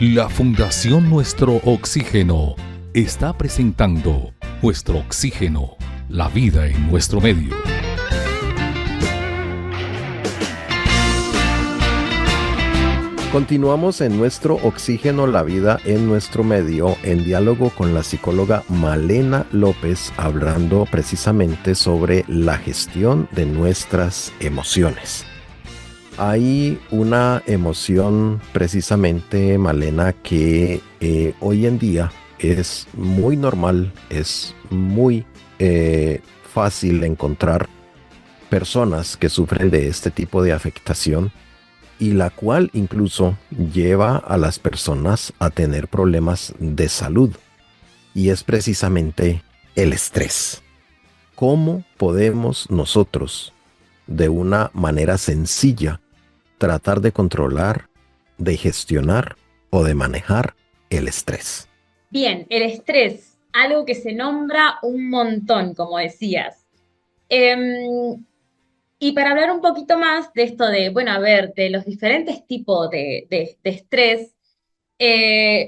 La Fundación Nuestro Oxígeno está presentando Nuestro Oxígeno, la vida en nuestro medio. Continuamos en Nuestro Oxígeno, la vida en nuestro medio, en diálogo con la psicóloga Malena López, hablando precisamente sobre la gestión de nuestras emociones. Hay una emoción precisamente, Malena, que hoy en día es muy normal, es muy fácil encontrar personas que sufren de este tipo de afectación y la cual incluso lleva a las personas a tener problemas de salud, y es precisamente el estrés. ¿Cómo podemos nosotros, de una manera sencilla, tratar de controlar, de gestionar o de manejar el estrés? Bien, el estrés, algo que se nombra un montón, como decías. Y para hablar un poquito más de esto de, bueno, a ver, de los diferentes tipos de estrés,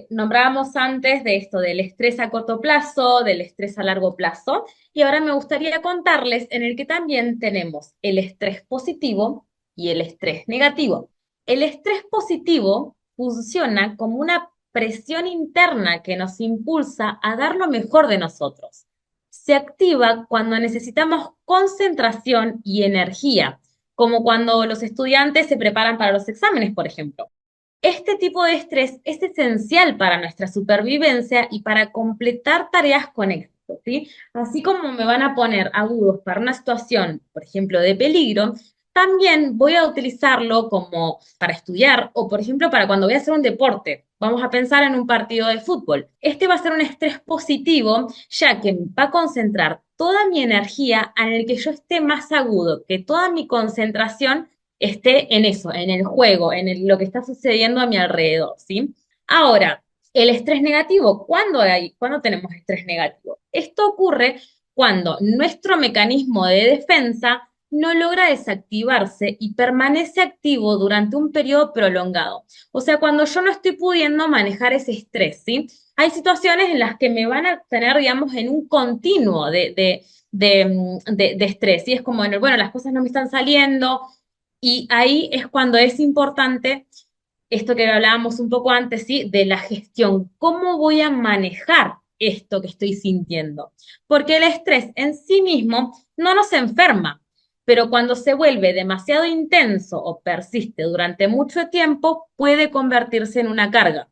nombrábamos antes de esto del estrés a corto plazo, del estrés a largo plazo, y ahora me gustaría contarles en el que también tenemos el estrés positivo y el estrés negativo. El estrés positivo funciona como una presión interna que nos impulsa a dar lo mejor de nosotros. Se activa cuando necesitamos concentración y energía, como cuando los estudiantes se preparan para los exámenes, por ejemplo. Este tipo de estrés es esencial para nuestra supervivencia y para completar tareas con éxito, ¿sí? Así como me van a poner agudos para una situación, por ejemplo, de peligro, también voy a utilizarlo como para estudiar o, por ejemplo, para cuando voy a hacer un deporte. Vamos a pensar en un partido de fútbol. Este va a ser un estrés positivo, ya que va a concentrar toda mi energía en el que yo esté más agudo, que toda mi concentración esté en eso, en el juego, lo que está sucediendo a mi alrededor, ¿sí? Ahora, el estrés negativo, ¿cuándo tenemos estrés negativo? Esto ocurre cuando nuestro mecanismo de defensa no logra desactivarse y permanece activo durante un periodo prolongado. O sea, cuando yo no estoy pudiendo manejar ese estrés, ¿sí? Hay situaciones en las que me van a tener, digamos, en un continuo de estrés, y es como, bueno, las cosas no me están saliendo, y ahí es cuando es importante esto que hablábamos un poco antes, ¿sí? De la gestión. ¿Cómo voy a manejar esto que estoy sintiendo? Porque el estrés en sí mismo no nos enferma, pero cuando se vuelve demasiado intenso o persiste durante mucho tiempo, puede convertirse en una carga.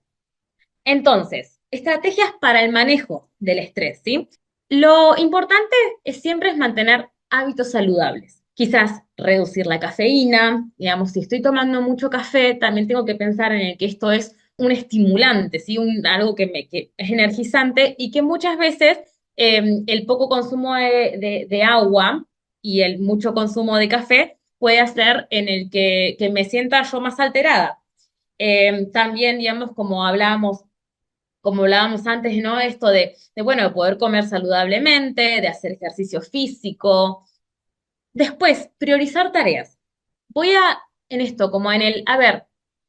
Entonces, estrategias para el manejo del estrés, ¿sí? Lo importante es mantener hábitos saludables. Quizás reducir la cafeína, digamos, si estoy tomando mucho café, también tengo que pensar en el que esto es un estimulante, ¿sí? Algo que es energizante y que muchas veces el poco consumo de agua y el mucho consumo de café puede hacer en el que me sienta yo más alterada. También, digamos, como hablábamos antes, ¿no? Esto bueno, de poder comer saludablemente, de hacer ejercicio físico. Después, priorizar tareas. Voy en esto, como a ver,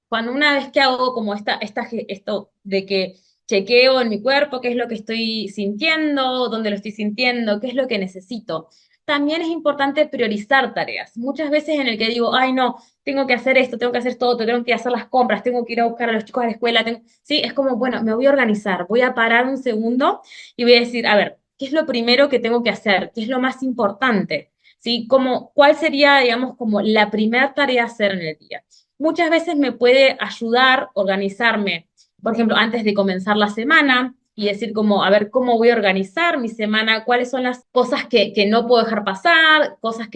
cuando una vez que hago como esto de que chequeo en mi cuerpo qué es lo que estoy sintiendo, dónde lo estoy sintiendo, qué es lo que necesito. También es importante priorizar tareas. Muchas veces en el que digo, ay, no, tengo que hacer esto, tengo que hacer todo, tengo que ir a hacer las compras, tengo que ir a buscar a los chicos a la escuela, sí, es como, bueno, me voy a organizar, voy a parar un segundo y voy a decir, a ver, ¿qué es lo primero que tengo que hacer? ¿Qué es lo más importante? ¿Sí? ¿Cuál sería, digamos, como la primera tarea a hacer en el día? Muchas veces me puede ayudar organizarme, por ejemplo, antes de comenzar la semana y decir como, a ver, ¿cómo voy a organizar mi semana? ¿Cuáles son las cosas que no puedo dejar pasar? Cosas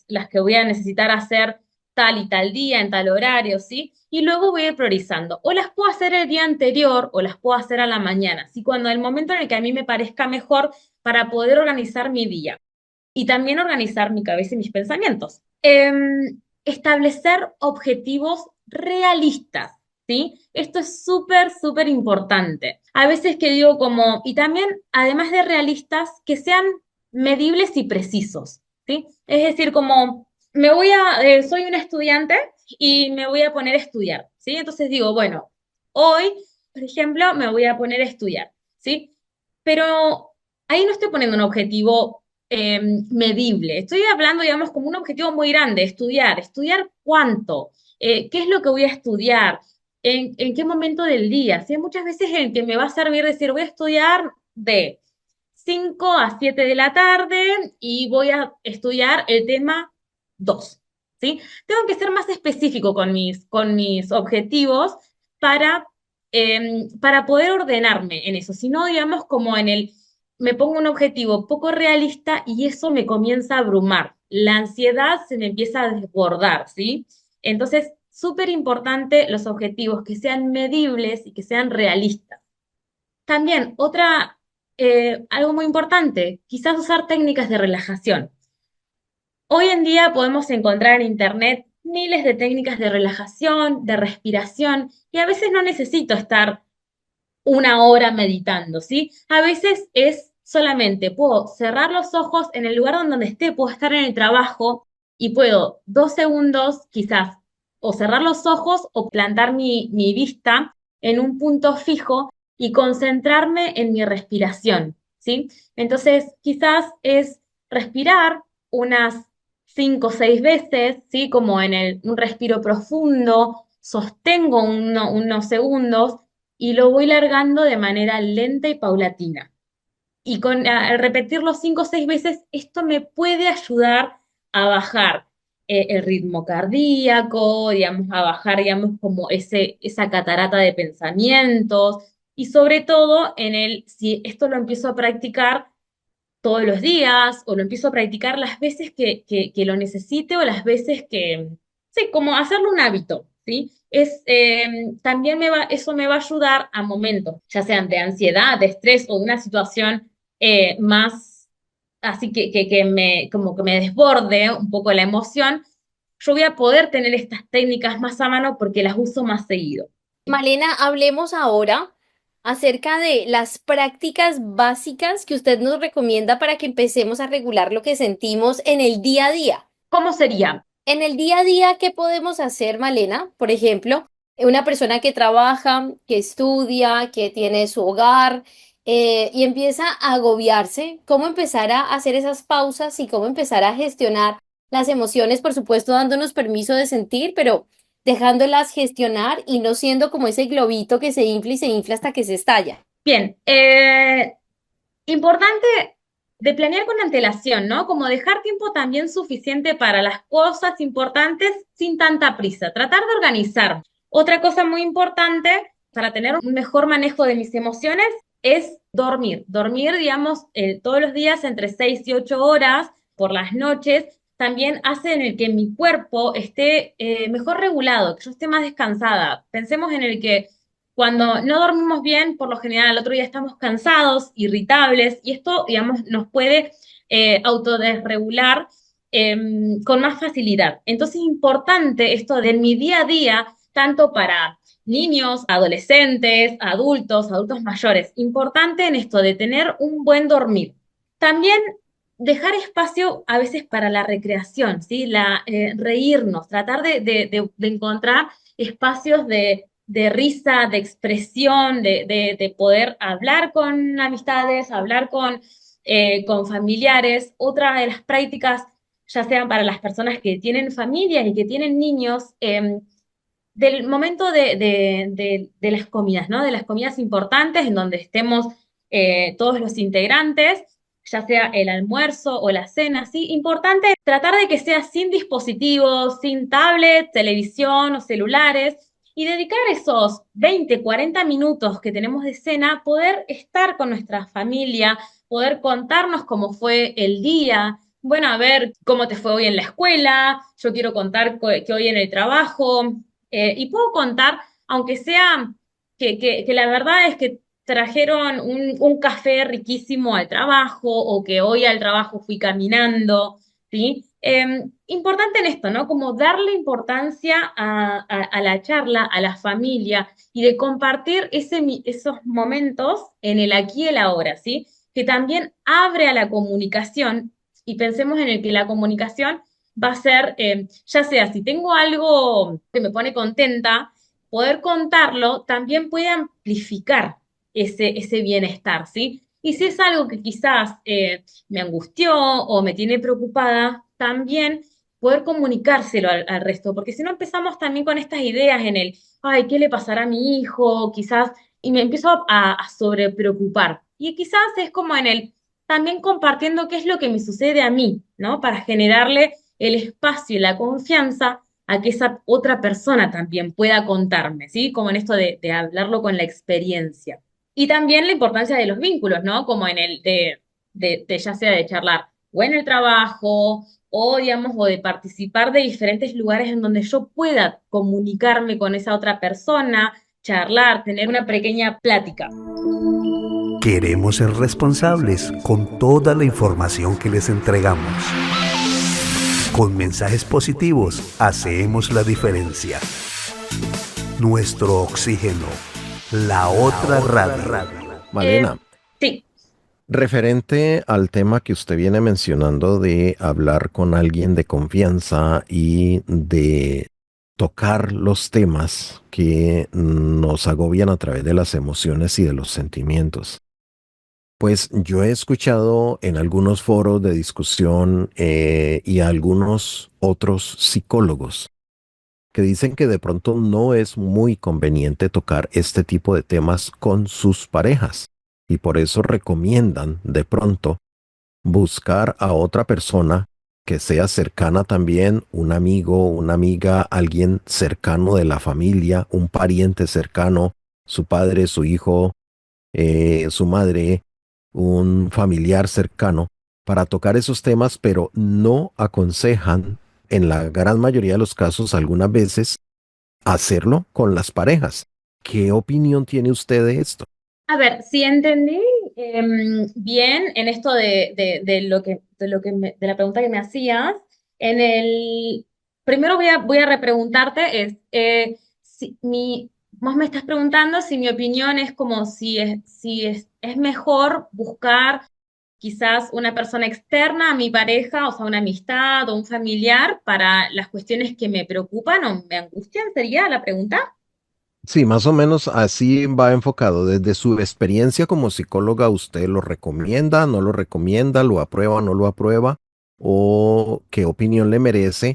las que voy a necesitar hacer tal y tal día, en tal horario, ¿sí? Y luego voy a ir priorizando. O las puedo hacer el día anterior o las puedo hacer a la mañana, ¿sí? Cuando el momento en el que a mí me parezca mejor para poder organizar mi día y también organizar mi cabeza y mis pensamientos. Establecer objetivos realistas, ¿sí? Esto es súper, súper importante. A veces que digo como, y también, además de realistas, que sean medibles y precisos, ¿sí? Es decir, como, soy una estudiante y me voy a poner a estudiar, ¿sí? Entonces digo, bueno, hoy, por ejemplo, me voy a poner a estudiar, ¿sí? Pero ahí no estoy poniendo un objetivo medible. Estoy hablando, digamos, como un objetivo muy grande, estudiar. ¿Estudiar cuánto? ¿Qué es lo que voy a estudiar? ¿En qué momento del día? ¿Sí? Hay muchas veces en que me va a servir decir, voy a estudiar de 5 a 7 de la tarde y voy a estudiar el tema 2, ¿sí? Tengo que ser más específico con mis objetivos para, para poder ordenarme en eso. Si no, digamos, como en el, me pongo un objetivo poco realista y eso me comienza a abrumar. La ansiedad se me empieza a desbordar, ¿sí? Entonces, súper importante los objetivos que sean medibles y que sean realistas. También, algo muy importante, quizás usar técnicas de relajación. Hoy en día podemos encontrar en Internet miles de técnicas de relajación, de respiración, y a veces no necesito estar una hora meditando, ¿sí? A veces es solamente, puedo cerrar los ojos en el lugar donde esté, puedo estar en el trabajo y puedo 2 segundos quizás o cerrar los ojos o plantar mi vista en un punto fijo y concentrarme en mi respiración, ¿sí? Entonces, quizás es respirar unas 5 o 6 veces, ¿sí? Como en un respiro profundo, sostengo unos segundos y lo voy largando de manera lenta y paulatina. Y al repetirlo 5 o 6 veces, esto me puede ayudar a bajar el ritmo cardíaco, digamos, a bajar, digamos, como esa catarata de pensamientos. Y sobre todo, si esto lo empiezo a practicar todos los días o lo empiezo a practicar las veces que lo necesite o las veces sí, como hacerlo un hábito, ¿sí? También eso me va a ayudar a momentos, ya sean de ansiedad, de estrés o de una situación más así como que me desborde un poco la emoción, yo voy a poder tener estas técnicas más a mano porque las uso más seguido. Malena, hablemos ahora acerca de las prácticas básicas que usted nos recomienda para que empecemos a regular lo que sentimos en el día a día. ¿Cómo sería? En el día a día, ¿qué podemos hacer, Malena? Por ejemplo, una persona que trabaja, que estudia, que tiene su hogar y empieza a agobiarse, ¿cómo empezar a hacer esas pausas y cómo empezar a gestionar las emociones? Por supuesto, dándonos permiso de sentir, pero dejándolas gestionar y no siendo como ese globito que se infla y se infla hasta que se estalla. Bien, importante de planear con antelación, ¿no? Como dejar tiempo también suficiente para las cosas importantes sin tanta prisa, tratar de organizar. Otra cosa muy importante para tener un mejor manejo de mis emociones es dormir. Dormir, digamos, todos los días entre 6 y 8 horas por las noches también hace en el que mi cuerpo esté mejor regulado, que yo esté más descansada. Pensemos en el que cuando no dormimos bien, por lo general al otro día estamos cansados, irritables, y esto, digamos, nos puede autodesregular con más facilidad. Entonces es importante esto de mi día a día, tanto para niños, adolescentes, adultos mayores, importante en esto de tener un buen dormir. También dejar espacio a veces para la recreación, ¿sí? Reírnos, tratar de encontrar espacios de risa, de expresión, de poder hablar con amistades, hablar con familiares. Otra de las prácticas, ya sean para las personas que tienen familias y que tienen niños, del momento de las comidas, ¿no? De las comidas importantes en donde estemos todos los integrantes, ya sea el almuerzo o la cena, ¿sí? Importante tratar de que sea sin dispositivos, sin tablet, televisión o celulares, y dedicar esos 20, 40 minutos que tenemos de cena, poder estar con nuestra familia, poder contarnos cómo fue el día. Bueno, a ver cómo te fue hoy en la escuela, yo quiero contar que hoy en el trabajo, y puedo contar, aunque sea que la verdad es que trajeron un café riquísimo al trabajo o que hoy al trabajo fui caminando, ¿sí? Importante en esto, ¿no? Como darle importancia a la charla, a la familia y de compartir esos momentos en el aquí y el ahora, ¿sí? Que también abre a la comunicación y pensemos en el que la comunicación va a ser, ya sea si tengo algo que me pone contenta, poder contarlo también puede amplificar ese bienestar, ¿sí? Y si es algo que quizás me angustió o me tiene preocupada, también poder comunicárselo al resto, porque si no empezamos también con estas ideas en el, ay, ¿qué le pasará a mi hijo? Quizás, y me empiezo a sobrepreocupar. Y quizás es como en el, también compartiendo qué es lo que me sucede a mí, ¿no? Para generarle el espacio y la confianza a que esa otra persona también pueda contarme, ¿sí? Como en esto de hablarlo con la experiencia. Y también la importancia de los vínculos, ¿no? Como en el de ya sea de charlar o en el trabajo o, digamos, o de participar de diferentes lugares en donde yo pueda comunicarme con esa otra persona, charlar, tener una pequeña plática. Queremos ser responsables con toda la información que les entregamos. Con mensajes positivos hacemos la diferencia. Nuestro oxígeno, la otra radio. Malena, Sí, referente al tema que usted viene mencionando de hablar con alguien de confianza y de tocar los temas que nos agobian a través de las emociones y de los sentimientos. Pues yo he escuchado en algunos foros de discusión y a algunos otros psicólogos que dicen que de pronto no es muy conveniente tocar este tipo de temas con sus parejas y por eso recomiendan de pronto buscar a otra persona que sea cercana también, un amigo, una amiga, alguien cercano de la familia, un pariente cercano, su padre, su hijo, su madre, un familiar cercano, para tocar esos temas, pero no aconsejan, en la gran mayoría de los casos, algunas veces, hacerlo con las parejas. ¿Qué opinión tiene usted de esto? a ver, si entendí bien en esto de la pregunta que me hacías, en el primero voy a repreguntarte es si vos me estás preguntando si mi opinión es como es mejor buscar quizás una persona externa a mi pareja, o sea, una amistad o un familiar para las cuestiones que me preocupan o me angustian, ¿sería la pregunta? Sí, más o menos así va enfocado. Desde su experiencia como psicóloga, ¿usted lo recomienda, no lo recomienda, lo aprueba, no lo aprueba? ¿O qué opinión le merece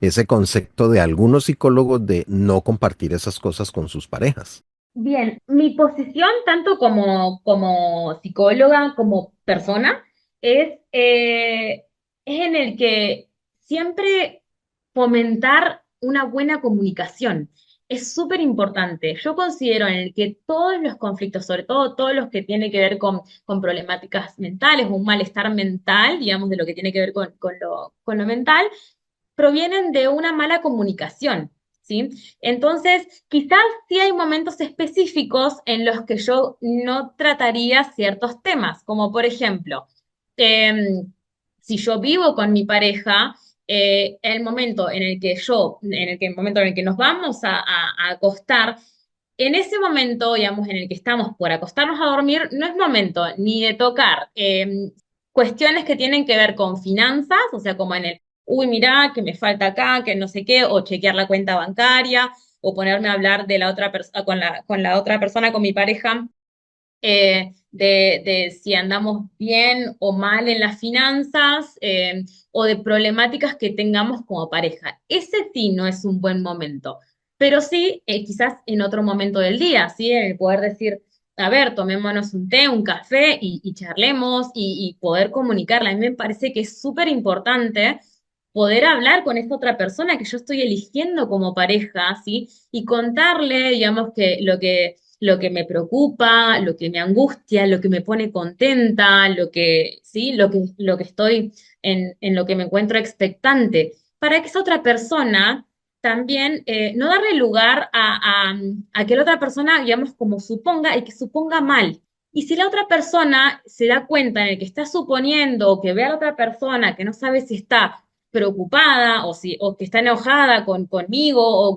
ese concepto de algunos psicólogos de no compartir esas cosas con sus parejas? Bien, mi posición, tanto como psicóloga, como persona, es en el que siempre fomentar una buena comunicación. Es súper importante. Yo considero en el que todos los conflictos, sobre todo todos los que tienen que ver con problemáticas mentales, un malestar mental, digamos, de lo que tiene que ver con lo mental, provienen de una mala comunicación. ¿Sí? Entonces, quizás sí hay momentos específicos en los que yo no trataría ciertos temas, como por ejemplo, si yo vivo con mi pareja, el momento en el que nos vamos a acostar, en ese momento, digamos, en el que estamos por acostarnos a dormir, no es momento ni de tocar cuestiones que tienen que ver con finanzas, o sea, como en el uy, mirá, que me falta acá, que no sé qué, o chequear la cuenta bancaria, o ponerme a hablar de la otra persona con la otra persona, con mi pareja, de si andamos bien o mal en las finanzas, o de problemáticas que tengamos como pareja. Ese sí no es un buen momento, pero sí, quizás en otro momento del día, ¿sí? En el poder decir, a ver, tomémonos un té, un café y charlemos y poder comunicarla. A mí me parece que es súper importante poder hablar con esta otra persona que yo estoy eligiendo como pareja, ¿sí? Y contarle, digamos, que lo que me preocupa, lo que me angustia, lo que me pone contenta, ¿sí? Lo que estoy, en lo que me encuentro expectante, para que esa otra persona también no darle lugar a que la otra persona, digamos, como suponga y que suponga mal. Y si la otra persona se da cuenta en el que está suponiendo o que ve a la otra persona que no sabe si está preocupada o que está enojada conmigo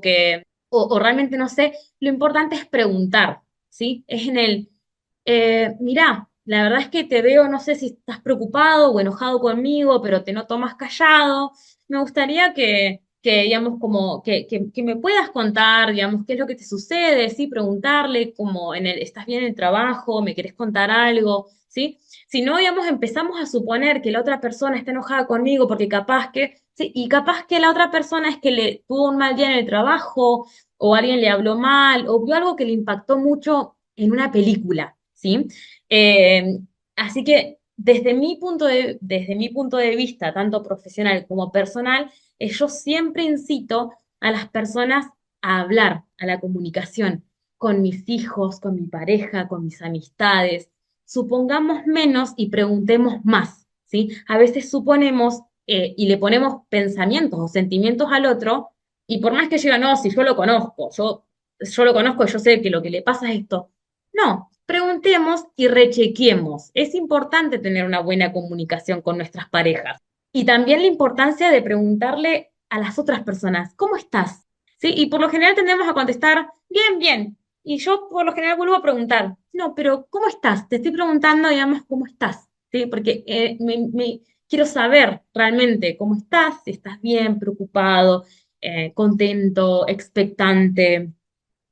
o realmente no sé, lo importante es preguntar, ¿sí? Es en el, mirá, la verdad es que te veo, no sé si estás preocupado o enojado conmigo, pero te noto más callado. Me gustaría que, digamos, como que me puedas contar, digamos, qué es lo que te sucede, ¿sí? Preguntarle como ¿estás bien en el trabajo? ¿Me querés contar algo? ¿Sí? Si no, digamos, empezamos a suponer que la otra persona está enojada conmigo porque capaz que, sí, y capaz que la otra persona es que le tuvo un mal día en el trabajo, o alguien le habló mal, o vio algo que le impactó mucho en una película, ¿sí? Eh, Así que desde mi punto de vista, tanto profesional como personal, yo siempre incito a las personas a hablar, a la comunicación, con mis hijos, con mi pareja, con mis amistades. Supongamos menos y preguntemos más, ¿sí? A veces suponemos y le ponemos pensamientos o sentimientos al otro, y por más que yo diga, no, si yo lo conozco, yo lo conozco, yo sé que lo que le pasa es esto. No, preguntemos y rechequemos. Es importante tener una buena comunicación con nuestras parejas. Y también la importancia de preguntarle a las otras personas, ¿cómo estás? ¿Sí? Y por lo general tendemos a contestar, bien, bien. Y yo por lo general vuelvo a preguntar, no, pero ¿cómo estás? Te estoy preguntando, digamos, ¿cómo estás? ¿Sí? Porque quiero saber realmente cómo estás, si estás bien, preocupado, contento, expectante.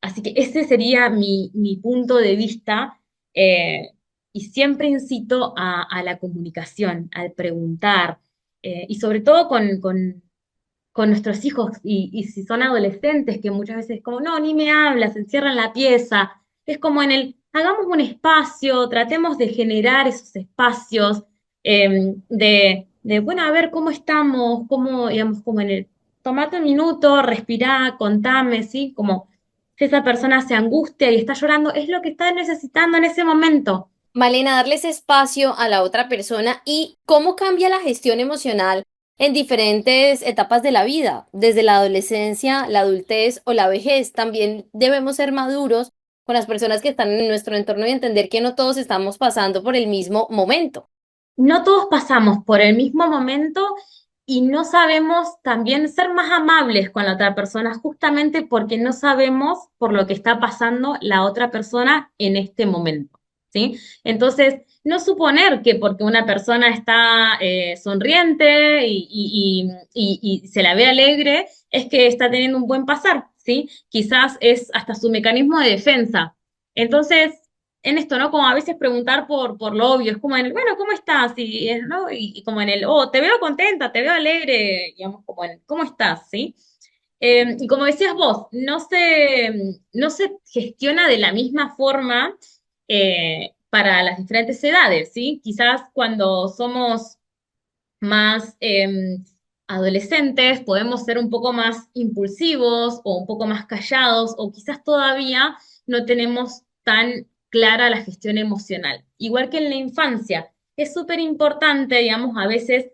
Así que ese sería mi punto de vista, eh, y siempre incito a la comunicación, al preguntar, y sobre todo con nuestros hijos, y si son adolescentes, que muchas veces es como, no, ni me hablas, se encierran en la pieza, es como hagamos un espacio, tratemos de generar esos espacios, bueno, a ver cómo estamos, cómo, digamos, como tomate un minuto, respirá, contame, ¿sí? Como si esa persona se angustia y está llorando, es lo que está necesitando en ese momento. Malena, darles espacio a la otra persona y cómo cambia la gestión emocional en diferentes etapas de la vida, desde la adolescencia, la adultez o la vejez. También debemos ser maduros con las personas que están en nuestro entorno y entender que no todos estamos pasando por el mismo momento. No todos pasamos por el mismo momento y no sabemos también ser más amables con la otra persona justamente porque no sabemos por lo que está pasando la otra persona en este momento, ¿sí? Entonces, no suponer que porque una persona está sonriente y se la ve alegre es que está teniendo un buen pasar, ¿sí? Quizás es hasta su mecanismo de defensa. Entonces, en esto, ¿no? Como a veces preguntar por lo obvio, es como bueno, ¿cómo estás? ¿No? Y como oh, te veo contenta, te veo alegre, digamos, como ¿cómo estás? ¿Sí? Y como decías vos, no se gestiona de la misma forma para las diferentes edades, ¿sí? Quizás cuando somos más adolescentes podemos ser un poco más impulsivos o un poco más callados, o quizás todavía no tenemos tan clara la gestión emocional. Igual que en la infancia, es súper importante, digamos, a veces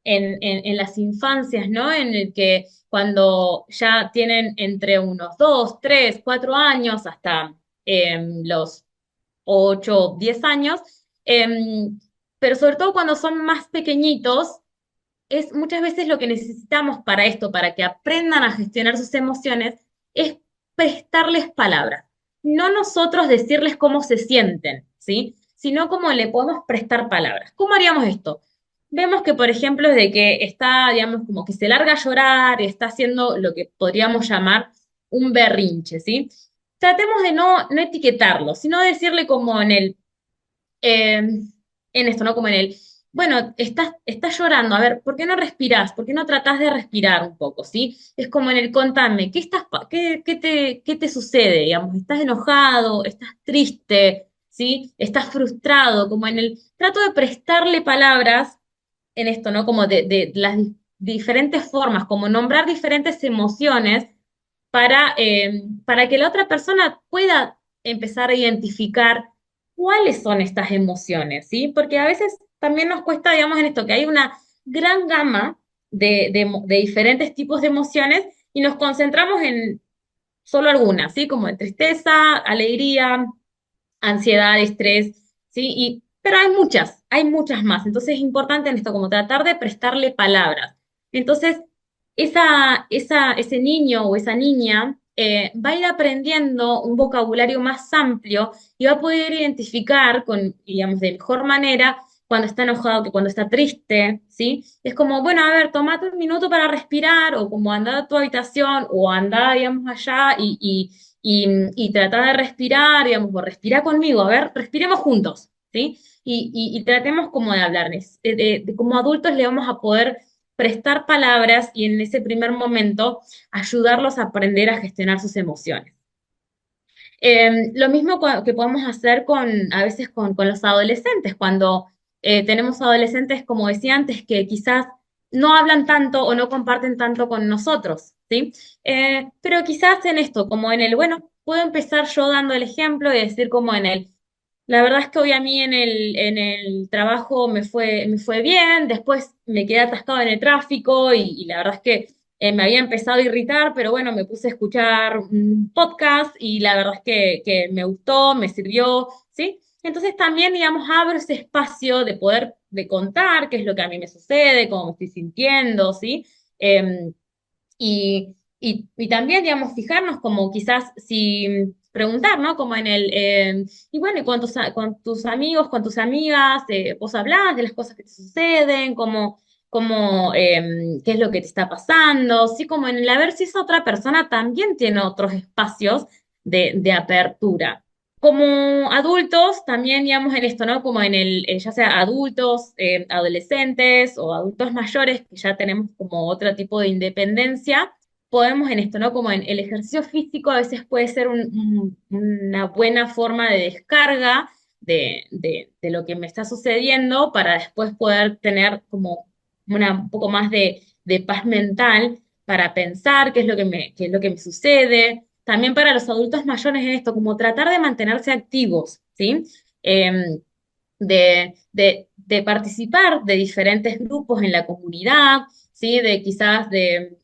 en las infancias, ¿no? En el que cuando ya tienen entre unos 2, 3, 4 años hasta los 8, 10 años, pero sobre todo cuando son más pequeñitos, es muchas veces lo que necesitamos para esto, para que aprendan a gestionar sus emociones, es prestarles palabras. No nosotros decirles cómo se sienten, ¿sí? Sino cómo le podemos prestar palabras. ¿Cómo haríamos esto? Vemos que, por ejemplo, de que está, digamos, como que se larga a llorar y está haciendo lo que podríamos llamar un berrinche, ¿sí? Tratemos de no etiquetarlo, sino decirle como en esto, ¿no? Como bueno, estás llorando, a ver, ¿por qué no respirás? ¿Por qué no tratás de respirar un poco, sí? Es como contame, ¿qué te sucede, digamos? ¿Estás enojado? ¿Estás triste? ¿Sí? ¿Estás frustrado? Como trato de prestarle palabras en esto, ¿no? Como de las diferentes formas, como nombrar diferentes emociones para que la otra persona pueda empezar a identificar cuáles son estas emociones, ¿sí? Porque a veces también nos cuesta, digamos, en esto, que hay una gran gama de diferentes tipos de emociones y nos concentramos en solo algunas, ¿sí? Como en tristeza, alegría, ansiedad, estrés, ¿sí? Pero hay muchas más. Entonces es importante en esto, como tratar de prestarle palabras. Entonces, ese niño o esa niña va a ir aprendiendo un vocabulario más amplio y va a poder identificar digamos, de mejor manera cuando está enojado que cuando está triste, ¿sí? Es como, bueno, a ver, tomate un minuto para respirar, o como anda a tu habitación, o anda, digamos, allá y trata de respirar, digamos, o respira conmigo, a ver, respiremos juntos, ¿sí? Y tratemos como de hablarles. Como adultos le vamos a poder prestar palabras y en ese primer momento ayudarlos a aprender a gestionar sus emociones. Lo mismo que podemos hacer a veces con los adolescentes, cuando tenemos adolescentes, como decía antes, que quizás no hablan tanto o no comparten tanto con nosotros, ¿sí? Pero quizás en esto, como en el, bueno, puedo empezar yo dando el ejemplo y decir como en el, la verdad es que hoy a mí en el trabajo me fue bien, después me quedé atascado en el tráfico y la verdad es que me había empezado a irritar, pero bueno, me puse a escuchar un podcast y la verdad es que me gustó, me sirvió, ¿sí? Entonces también, digamos, abro ese espacio de poder, de contar qué es lo que a mí me sucede, cómo me estoy sintiendo, ¿sí? Em, y también, digamos, fijarnos como quizás si preguntar, ¿no? Como en y bueno, y con tus amigos, con tus amigas, vos hablás de las cosas que te suceden, qué es lo que te está pasando, sí, como en el a ver si esa otra persona también tiene otros espacios de apertura. Como adultos, también, digamos, en esto, ¿no? Como en ya sea adultos, adolescentes o adultos mayores, que ya tenemos como otro tipo de independencia, podemos en esto, ¿no? Como en el ejercicio físico a veces puede ser una buena forma de descarga de lo que me está sucediendo para después poder tener como un poco más de paz mental para pensar qué es lo que me sucede. También para los adultos mayores en esto, como tratar de mantenerse activos, ¿sí? De participar de diferentes grupos en la comunidad, ¿sí? De quizás de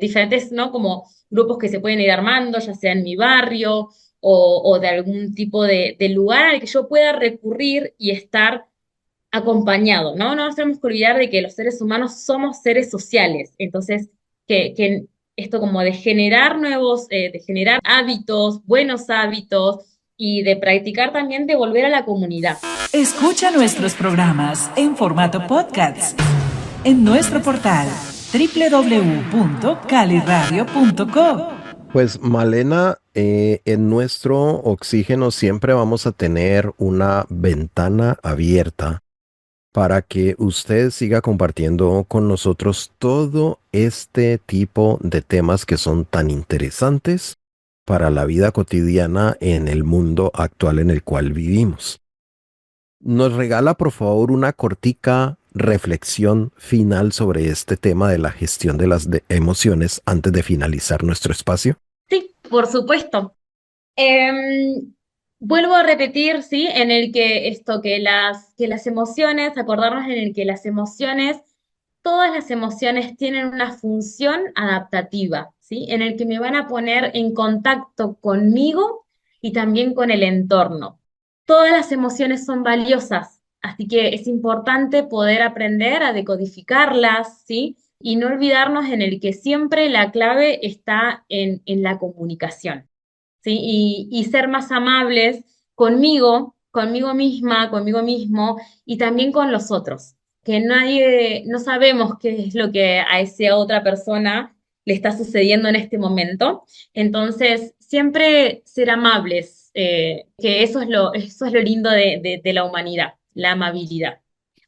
diferentes, ¿no? Como grupos que se pueden ir armando, ya sea en mi barrio o de algún tipo de lugar al que yo pueda recurrir y estar acompañado, ¿no? No nos tenemos que olvidar de que los seres humanos somos seres sociales, entonces que esto como de generar de generar hábitos, buenos hábitos y de practicar también de volver a la comunidad. Escucha nuestros programas en formato podcast en nuestro portal www.caliradio.com. Pues Malena, en nuestro oxígeno siempre vamos a tener una ventana abierta para que usted siga compartiendo con nosotros todo este tipo de temas que son tan interesantes para la vida cotidiana en el mundo actual en el cual vivimos. ¿Nos regala, por favor, una cortica reflexión final sobre este tema de la gestión de las emociones antes de finalizar nuestro espacio? Sí, por supuesto. Vuelvo a repetir, ¿sí? En el que las emociones, acordarnos en el que todas las emociones tienen una función adaptativa, ¿sí? En el que me van a poner en contacto conmigo y también con el entorno. Todas las emociones son valiosas, así que es importante poder aprender a decodificarlas, ¿sí? Y no olvidarnos en el que siempre la clave está en la comunicación, ¿sí? Y ser más amables conmigo misma, conmigo mismo y también con los otros, que no sabemos qué es lo que a esa otra persona le está sucediendo en este momento. Entonces, siempre ser amables, que eso es lo lindo de la humanidad, la amabilidad.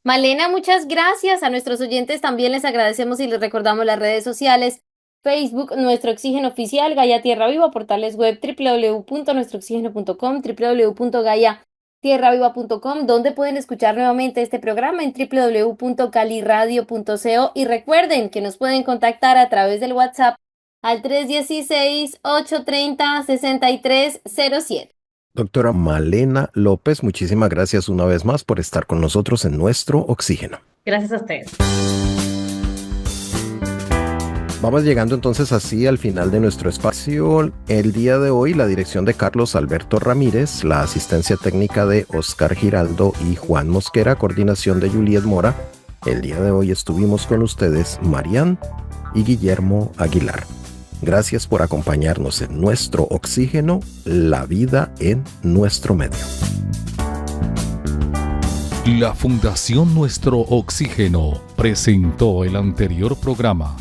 Malena, muchas gracias. A nuestros oyentes también les agradecemos y les recordamos las redes sociales: Facebook, Nuestro Oxígeno Oficial, Gaia Tierra Viva, portales web www.nuestrooxigeno.com, www.gaiatierraviva.com, donde pueden escuchar nuevamente este programa en www.caliradio.co, y recuerden que nos pueden contactar a través del WhatsApp al 316-830-6307. Doctora Malena López, muchísimas gracias una vez más por estar con nosotros en Nuestro Oxígeno. Gracias a ustedes. Vamos llegando entonces así al final de nuestro espacio. El día de hoy, la dirección de Carlos Alberto Ramírez, la asistencia técnica de Oscar Giraldo y Juan Mosquera, coordinación de Juliet Mora. El día de hoy estuvimos con ustedes Marian y Guillermo Aguilar. Gracias por acompañarnos en Nuestro Oxígeno, la vida en nuestro medio. La Fundación Nuestro Oxígeno presentó el anterior programa.